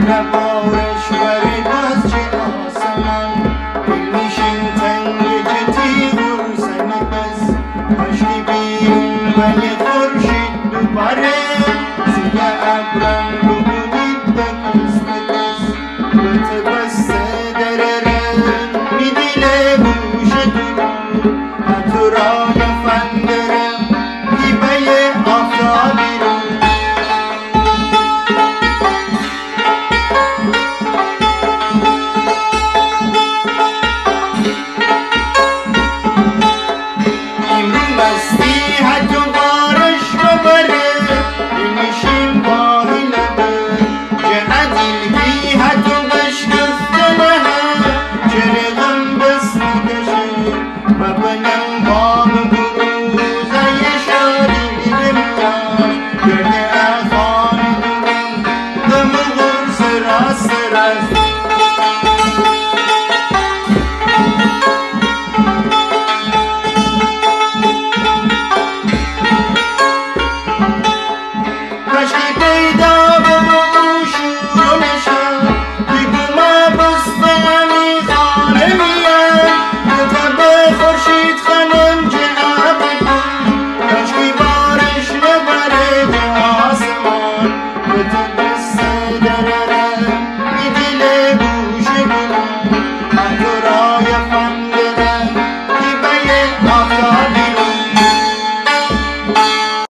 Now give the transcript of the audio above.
نبارش بری باز چه آسمان میشین تنگ جتی غرسن بس کشتی بیرون ولی خورشید دوباره زیر ابرم بگوید دکست بسته دررن میدیله بوش درون نتورای فندرم دیبه آفتابی رو مستی حتی بارش ببره میشیم باهی لبه چه عدیلگی حتی بشکفته نهه چه رقم بس میکشه و بنم بام بروزه شادی بمتا گرده اخان درم دم غرص راست راست